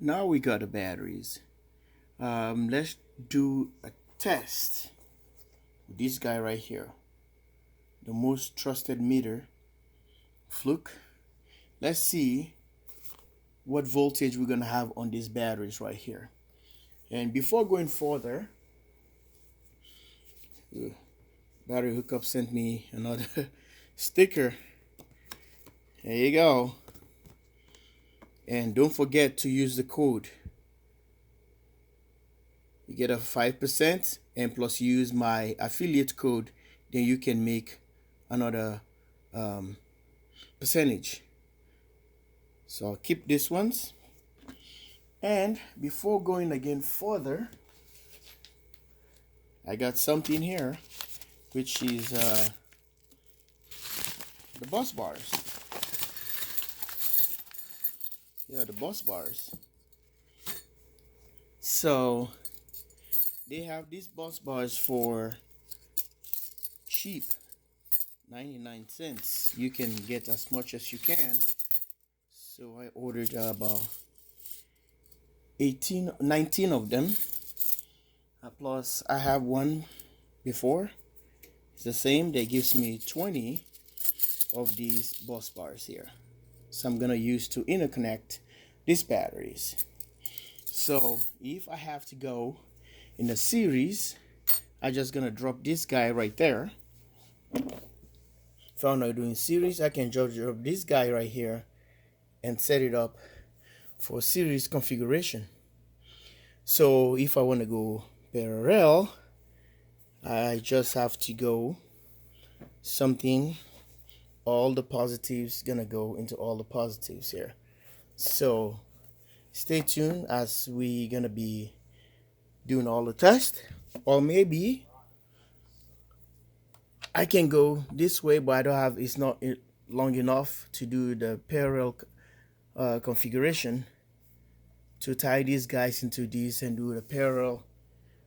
Now we got the batteries. Let's do a test with this guy right here, the most trusted meter, Fluke. Let's see what voltage we're gonna have on these batteries right here. And before going further, battery hookup sent me another sticker. There you go. And don't forget to use the code. You get a 5%, and plus use my affiliate code, then you can make another percentage. So I'll keep these ones. And before going again further, I got something here, which is the bus bars. Yeah, the bus bars. So they have these bus bars for cheap, 99 cents. You can get as much as you can. So I ordered about 19 of them. Plus I have one before. It's the same. That gives me 20 of these bus bars here. So I'm gonna use to interconnect these batteries. So if I have to go in a series, I'm just gonna drop this guy right there. If I'm not doing series, I can just drop this guy right here and set it up for series configuration. So if I want to go parallel, I just have to go something, all the positives gonna go into all the positives here. So stay tuned as we gonna be doing all the tests. Or maybe I can go this way, but I don't have, it's not long enough to do the parallel configuration to tie these guys into these and do the parallel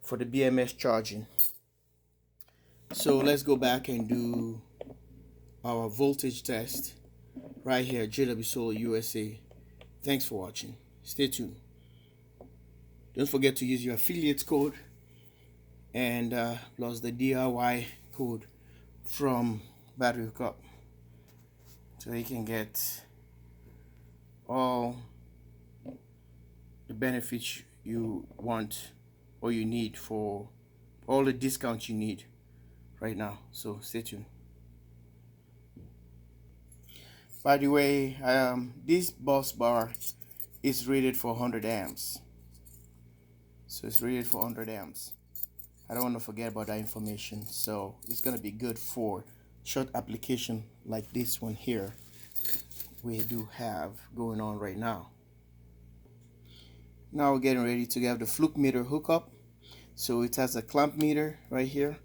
for the BMS charging. So let's go back and do our voltage test right here, jwsolarusa. Thanks for watching. Stay tuned. Don't forget to use your affiliate code and plus the DIY code from Battery Hookup, so you can get all the benefits you want or you need, for all the discounts you need right now. So stay tuned. By the way, this bus bar is rated for 100 amps. So it's rated for 100 amps. I don't want to forget about that information. So it's going to be good for short application like this one here we do have going on right now. Now we're getting ready to have the Fluke meter hookup. So it has a clamp meter right here,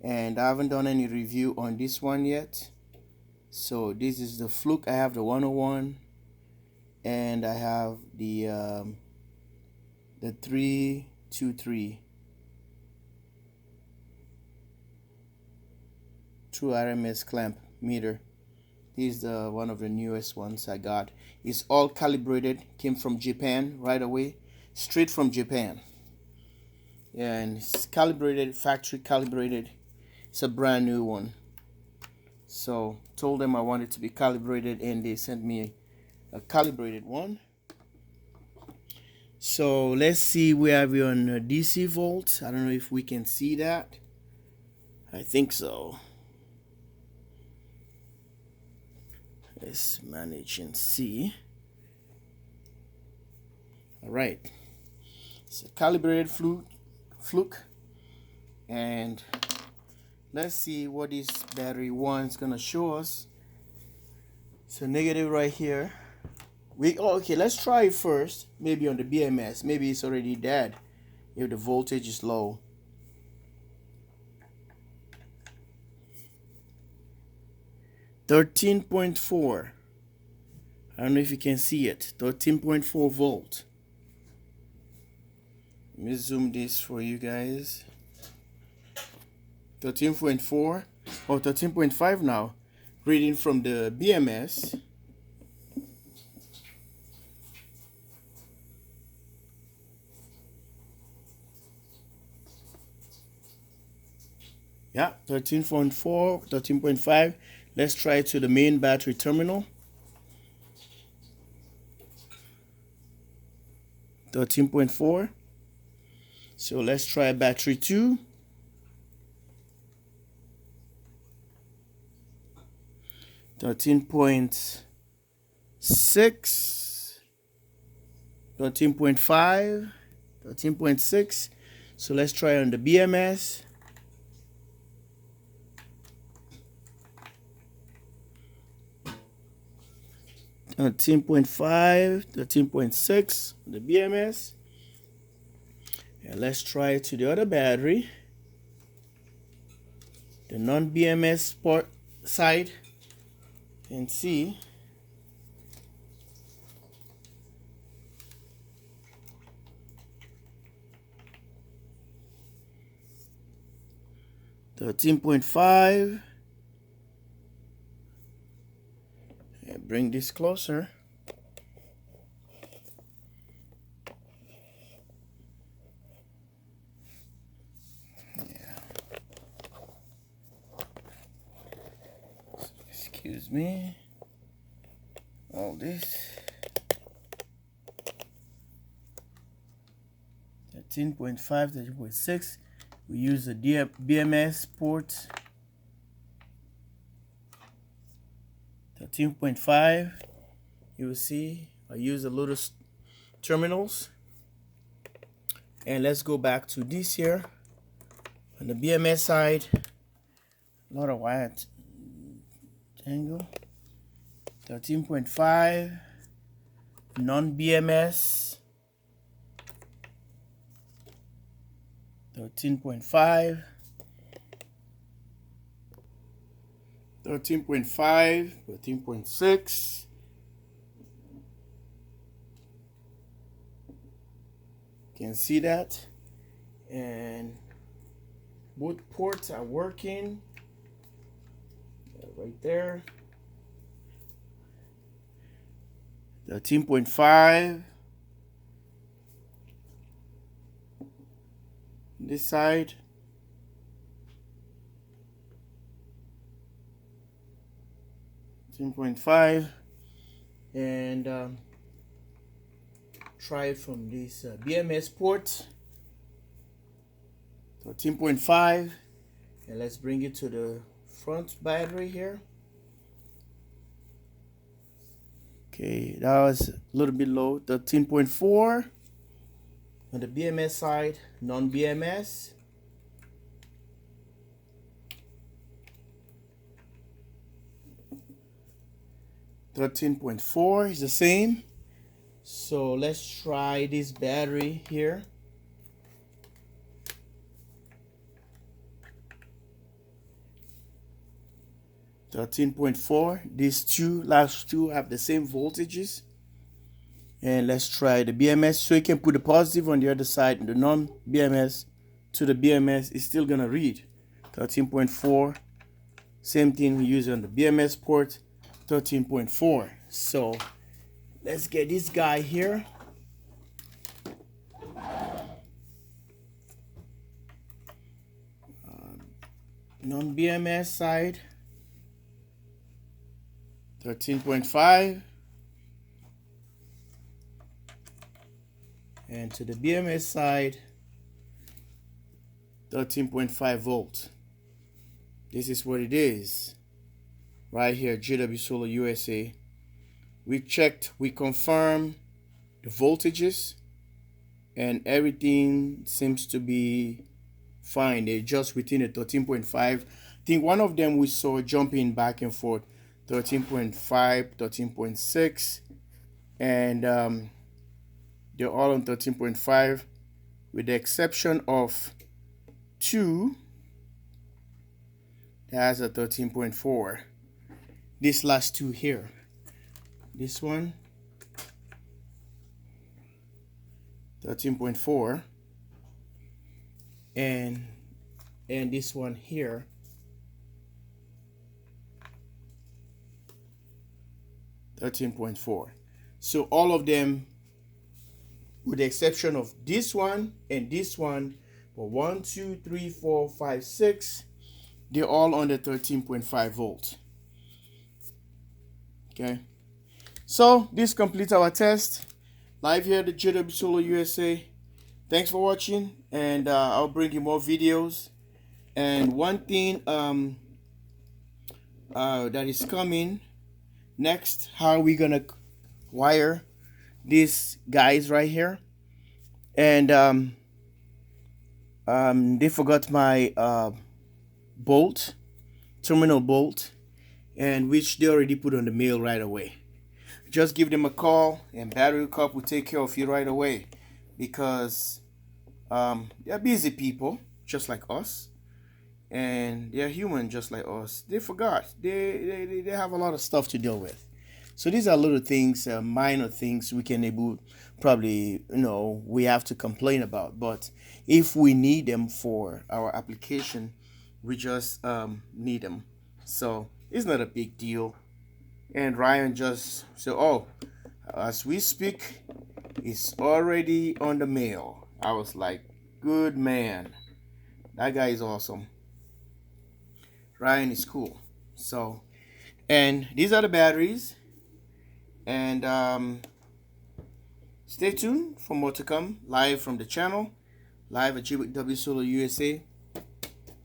and I haven't done any review on this one yet. So this is the Fluke. I have the 101, and I have the 323 true RMS clamp meter. This is the one of the newest ones I got. It's all calibrated, came from Japan right away, straight from Japan. Yeah, and it's calibrated, factory calibrated. It's a brand new one. So told them I wanted to be calibrated, and they sent me a calibrated one. So let's see, we have it on DC volts. I don't know if we can see that. I think so. Let's manage and see. All right, it's a calibrated Fluke, and let's see what this battery one is gonna show us. So negative right here. Okay, let's try it first. Maybe on the BMS. Maybe it's already dead if the voltage is low. $13.4. I don't know if you can see it. 13.4 volt. Let me zoom this for you guys. 13.4 or 13.5 now. Reading from the BMS. Yeah, 13.4, 13.5. Let's try it to the main battery terminal. 13.4. So let's try battery 2. 13.6. 13.5. 13.6. So let's try on the BMS. 13.5, 13.6, the BMS. And let's try it to the other battery, the non-BMS port side, and see. $13.5. And bring this closer. Excuse me. All this. 13.5, 13.6. We use the BMS port. 13.5. You will see I use a little terminals. And let's go back to this here. On the BMS side, a lot of wire angle. 13.5. Non-BMS. 13.5. 13.5. 13.6. Can see that, and both ports are working right there. 13.5 this side, 13.5, and try it from this BMS port. 13.5, and let's bring it to the front battery here. Okay, that was a little bit low. 13.4 on the BMS side, non-BMS. 13.4 is the same. So let's try this battery here. $13.4. These last two have the same voltages. And let's try the BMS. So you can put the positive on the other side, and the non-BMS to the BMS is still gonna read 13.4. Same thing we use on the BMS port, 13.4. So let's get this guy here. Non-BMS side, 13.5. And to the BMS side, 13.5 volt. This is what it is. Right here, jwsolarusa USA. We checked, we confirmed the voltages, and everything seems to be fine. They're just within the 13.5. I think one of them we saw jumping back and forth, 13.5, 13.6, and they're all on 13.5 with the exception of 2 that has a 13.4. This last two here. This one, 13.4, and this one here, 13.4. So all of them, with the exception of this one and this one, but 1, 2, 3, 4, 5, 6, they're all under 13.5 volt. Okay, so this completes our test live here at the jwsolarusa. Thanks for watching, and I'll bring you more videos. And one thing that is coming next, how are we gonna wire these guys right here. And they forgot my bolt, terminal bolt, and which they already put on the mail right away. Just give them a call and Battery Cup will take care of you right away, because they're busy people just like us, and they're human just like us. They forgot. They have a lot of stuff to deal with. So these are little things, minor things we can probably, we have to complain about. But if we need them for our application, we just need them. So it's not a big deal. And Ryan just said, oh, as we speak, it's already on the mail. I was like, good man. That guy is awesome. Ryan is cool. So, and these are the batteries. And stay tuned for more to come live from the channel, live at jwsolarusa.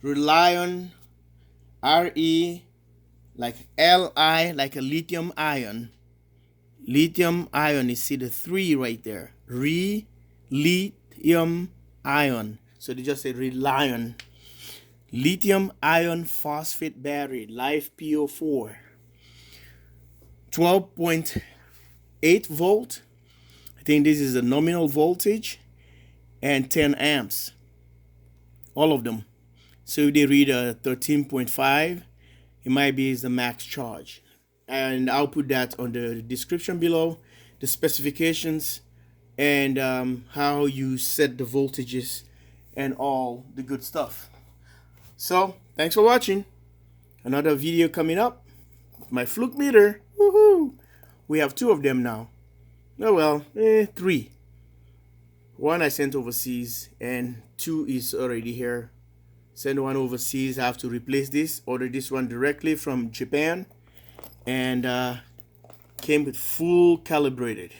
Relion, RE, like LI, like a lithium ion. Lithium ion, you see the 3 right there. Lithium ion. So they just say Relion. Lithium ion phosphate battery, LiFePO4. 12.8 volt. I think this is the nominal voltage, and 10 amps. All of them. So if they read a 13.5, it might be the max charge. And I'll put that on the description below, the specifications, and how you set the voltages and all the good stuff. So thanks for watching. Another video coming up. My fluke meter. Woohoo! We have 2 of them now. Oh well, 3. 1 I sent overseas, and 2 is already here. Send 1 overseas. I have to replace this. Order this one directly from Japan, and came with full calibrated,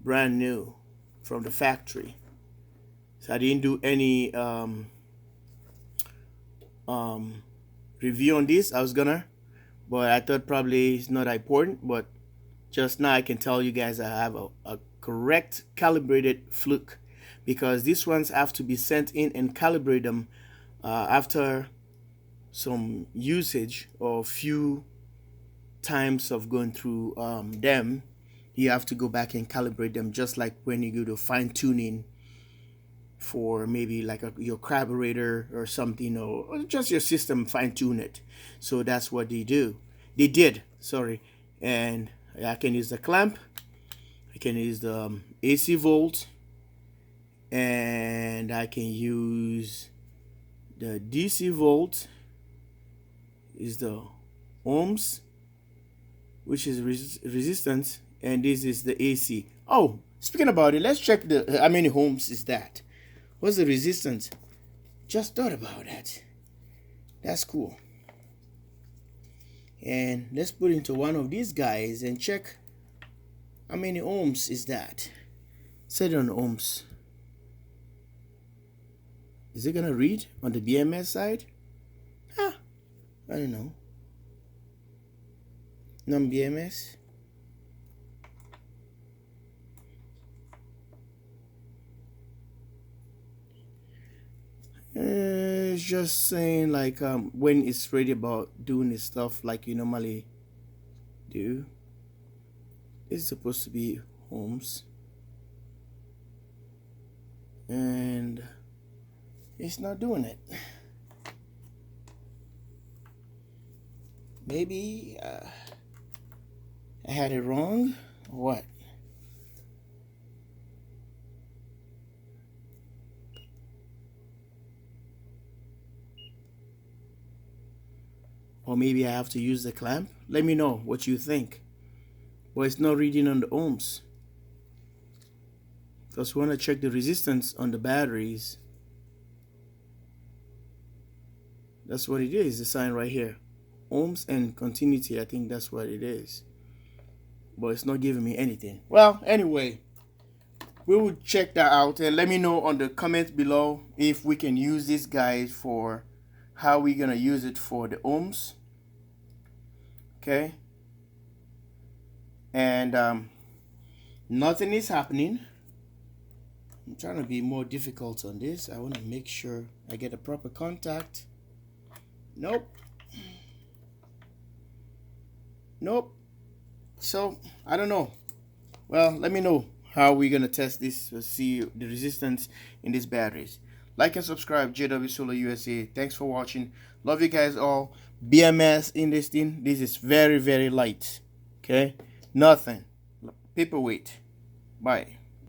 brand new from the factory. So I didn't do any review on this. I was gonna, but I thought probably it's not important. But just now I can tell you guys I have a correct calibrated fluke, because these ones have to be sent in and calibrate them after some usage or few times of going through them. You have to go back and calibrate them, just like when you go to fine tuning for maybe like your carburetor or something, or just your system, fine tune it. So that's what they did, sorry. And I can use the clamp, I can use the AC volt, and I can use the DC volt, is the ohms, which is resistance, and this is the AC. Oh, speaking about it, let's check the how many ohms is that. What's the resistance? Just thought about that. That's cool. And let's put into one of these guys and check how many ohms is that. Set it on ohms. Is it gonna read on the BMS side? I don't know. Non-BMS. It's just saying like when it's ready about doing this stuff like you normally do. This is supposed to be ohms, and it's not doing it. Maybe I had it wrong or what? Or maybe I have to use the clamp. Let me know what you think. Well, it's not reading on the ohms, because we want to check the resistance on the batteries. That's what it is, the sign right here. Ohms and continuity, I think that's what it is. But it's not giving me anything. Well, anyway, we will check that out and let me know on the comments below if we can use this guide for how we're gonna use it for the ohms. Okay. And nothing is happening. I'm trying to be more difficult on this. I want to make sure I get a proper contact. Nope. Nope. So I don't know. Well, let me know how we're gonna test this to see the resistance in these batteries. Like and subscribe, jwsolarusa. Thanks for watching. Love you guys all. BMS in this thing. This is very, very light. Okay, nothing. Paperweight. Bye.